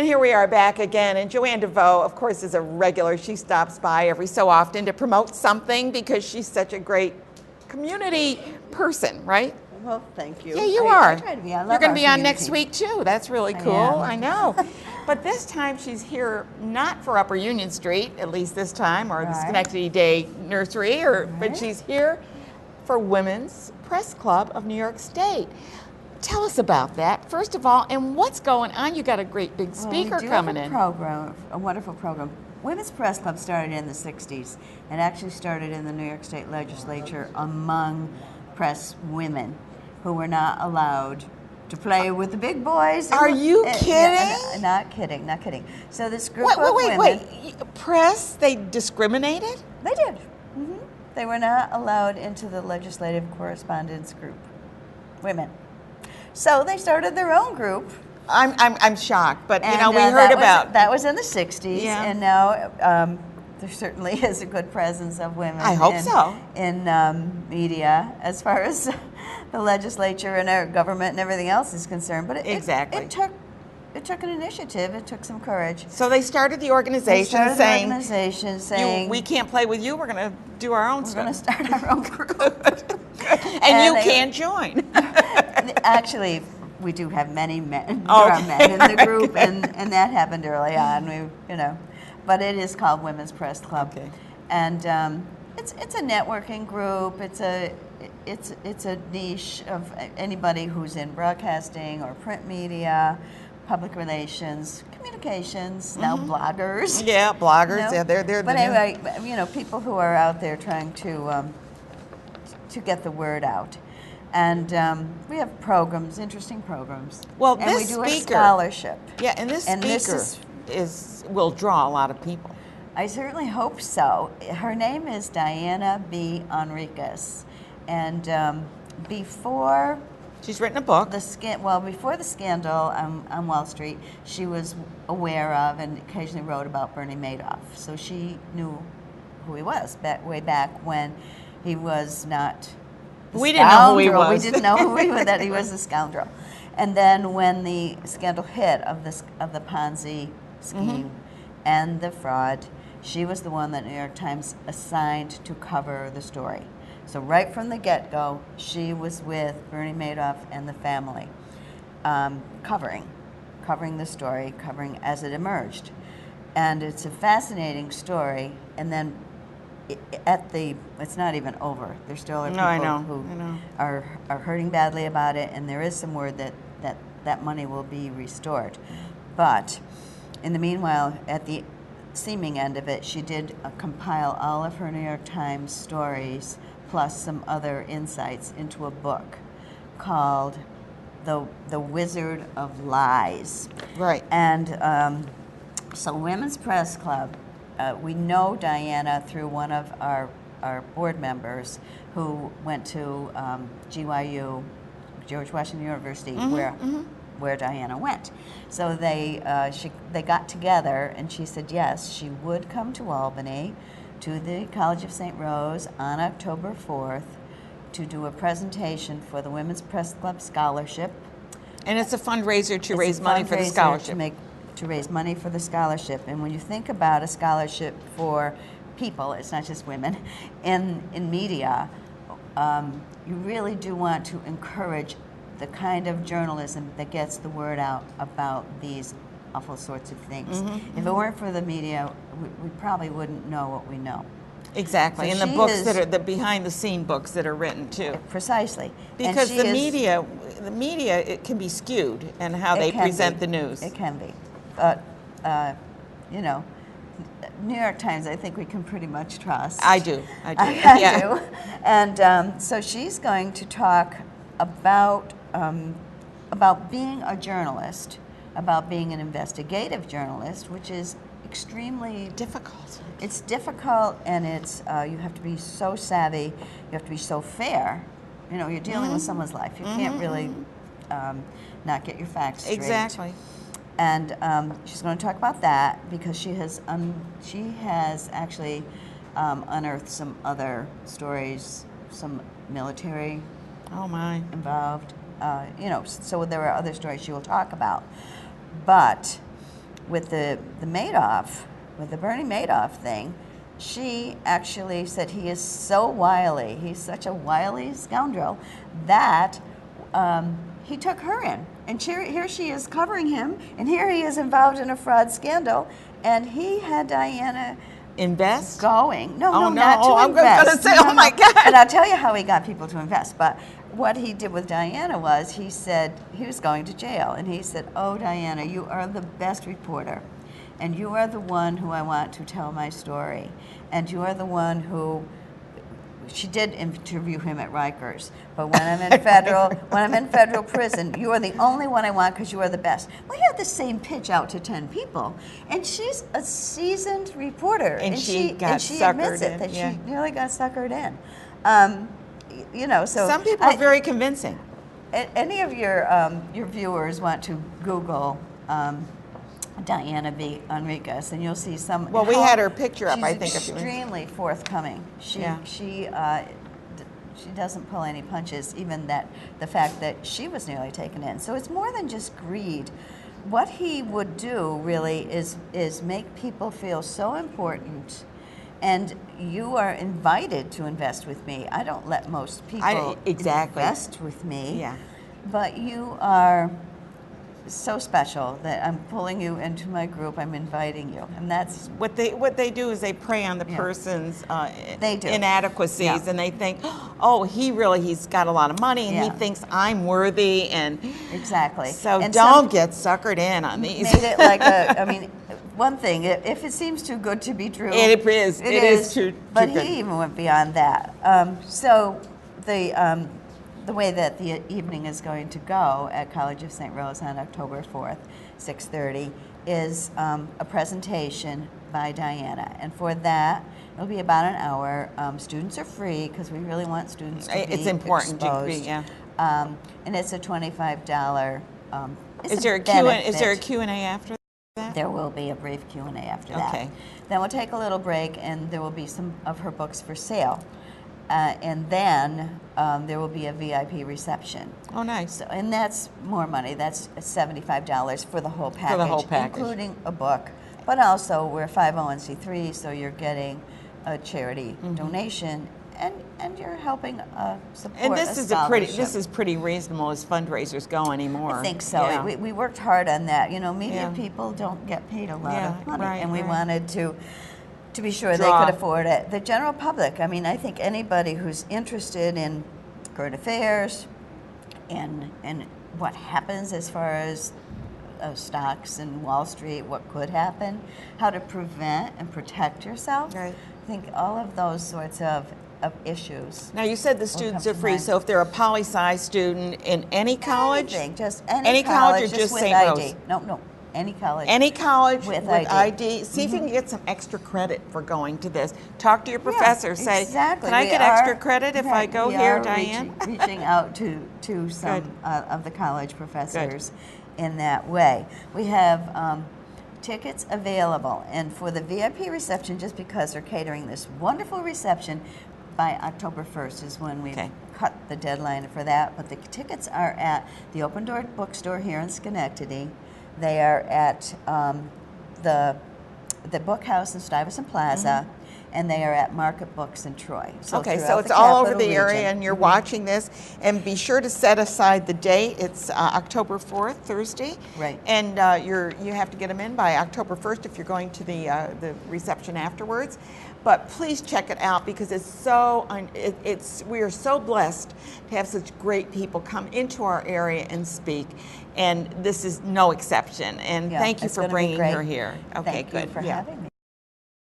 And here we are back again, and Joanne Devoe, of course, is a regular. She stops by every so often to promote something because she's such a great community person, right? Well, thank you. Yeah, you are. I try to be. I love You're going our to be on community. next week, too. That's really cool. I know. But this time she's here not for Upper Union Street, at least this time, or the Schenectady Day Nursery, but she's here for Women's Press Club of New York State. Tell us about that, first of all, and what's going on. You got a great big speaker coming in. A wonderful program. Women's Press Club started in the 60s and actually started in the New York State Legislature among press women who were not allowed to play with the big boys. Are you kidding? Not kidding, not kidding. So this group of women... Wait. Press, they discriminated? They did. Mm-hmm. They were not allowed into the legislative correspondence group. Women. So they started their own group. I'm shocked, but you know, we heard about that was in the 60s, and now there certainly is a good presence of women. I hope so in media as far as the legislature and our government and everything else is concerned. But it took an initiative. It took some courage. So they started the organization saying, we can't play with you. We're going to do our own stuff. We're going to start our own group. And you can't join. Actually, we do have many men. There are men in the group, and that happened early on. But it is called Women's Press Club, and it's a networking group. It's a niche of anybody who's in broadcasting or print media, public relations, communications, now bloggers. Yeah, bloggers. Yeah, they're. But anyway, people who are out there trying to get the word out. And we have programs, interesting programs. Well, and this we do a speaker, scholarship. Yeah, and this speaker will draw a lot of people. I certainly hope so. Her name is Diana B. Henriques, and before she's written a book. Before the scandal on Wall Street, she was aware of and occasionally wrote about Bernie Madoff. So she knew who he was way back when he was not. We didn't know who he was. We didn't know who he was, that he was a scoundrel. And then when the scandal hit of the Ponzi scheme and the fraud, she was the one that New York Times assigned to cover the story. So right from the get-go, she was with Bernie Madoff and the family, covering the story, covering as it emerged. And it's a fascinating story. And then it's not even over. There still are people who are hurting badly about it, and there is some word that money will be restored. But in the meanwhile, at the seeming end of it, she did compile all of her New York Times stories plus some other insights into a book called The Wizard of Lies. Right. And so Women's Press Club, we know Diana through one of our board members who went to GYU, George Washington University, where Diana went. So they got together, and she said yes, she would come to Albany, to the College of St. Rose on October 4th to do a presentation for the Women's Press Club Scholarship. And it's a fundraiser to raise money for the scholarship. To raise money for the scholarship. And when you think about a scholarship for people, it's not just women, in media, you really do want to encourage the kind of journalism that gets the word out about these awful sorts of things. If it weren't for the media, we probably wouldn't know what we know. Exactly, So and the books that are the behind-the-scene books that are written too. Precisely, because the media, it can be skewed in how they present the news. It can be, but New York Times, I think we can pretty much trust. I do. I do. And so she's going to talk about being a journalist, about being an investigative journalist, which is extremely difficult. It's difficult, and it's you have to be so savvy. You have to be so fair. You're dealing with someone's life. You can't really not get your facts straight. Exactly. And she's going to talk about that because she has actually unearthed some other stories, some military involved. So there are other stories she will talk about. But with the Madoff, with the Bernie Madoff thing, she actually said he is so wily, he's such a wily scoundrel, that he took her in. And here she is covering him, and here he is involved in a fraud scandal, and he had Diana invest? Going. No, oh, no, not to I'm invest. going to say, oh my God. And I'll tell you how he got people to invest. But what he did with Diana was he said he was going to jail. And he said, oh, Diana, you are the best reporter. And you are the one who I want to tell my story. And you are the one who... She did interview him at Rikers, but when I'm in federal prison, you are the only one I want because you are the best. We had the same pitch out to 10 people, and she's a seasoned reporter, and she admits it that she nearly got suckered in. You know, so some people are very convincing. Any of your viewers want to Google Diana V. Henriques, and you'll see some. Well, we had her picture up, I think. She's extremely forthcoming. She doesn't pull any punches, even the fact that she was nearly taken in. So it's more than just greed. What he would do really is make people feel so important, and you are invited to invest with me. I don't let most people invest with me. Yeah. But you are so special that I'm pulling you into my group. I'm inviting you, and that's what they do is they prey on the person's inadequacies, and they think, oh, he's got a lot of money, and he thinks I'm worthy, and exactly. So and don't get suckered in on these. Made it like I mean, one thing, if it seems too good to be true, it is too. But too good. He even went beyond that. So the way that the evening is going to go at College of St. Rose on October 4th, 6:30, is a presentation by Diana. And for that, it'll be about an hour. Students are free because we really want students to be It's important exposed. to be, and it's a $25. Is there a Q&A after that? There will be a brief Q&A after that. Okay. Then we'll take a little break, and there will be some of her books for sale. And then there will be a VIP reception. Oh, nice. So, and that's more money. That's $75 for the whole package. For the whole package. Including a book. But also, we're 501c3, so you're getting a charity donation, and you're helping support and this is is pretty reasonable as fundraisers go anymore. I think so. Yeah. We worked hard on that. You know, media people don't get paid a lot of money, and we wanted to be sure they could afford it. The general public, I mean, I think anybody who's interested in current affairs and what happens as far as stocks and Wall Street, what could happen, how to prevent and protect yourself. Right. I think all of those sorts of issues. Now, you said the students are free, so if they're a poli-sci student in any college? Anything, just any college or just with St. ID. Rose? No. Any college. Any college with ID. See if you can get some extra credit for going to this. Talk to your professor. Say, exactly. Can I get extra credit if I go here, Diane? Reaching out to some of the college professors in that way. We have tickets available, and for the VIP reception, just because they're catering this wonderful reception, by October 1st is when we've cut the deadline for that. But the tickets are at the Open Door Bookstore here in Schenectady. They are at the Book House in Stuyvesant Plaza, and they are at Market Books in Troy. So so it's all over the area, and you're watching this. And be sure to set aside the date. It's October 4th, Thursday. Right. And you have to get them in by October 1st if you're going to the reception afterwards. But please check it out because we are so blessed to have such great people come into our area and speak, and this is no exception. And thank you for bringing her here. Okay, Thank you for having me.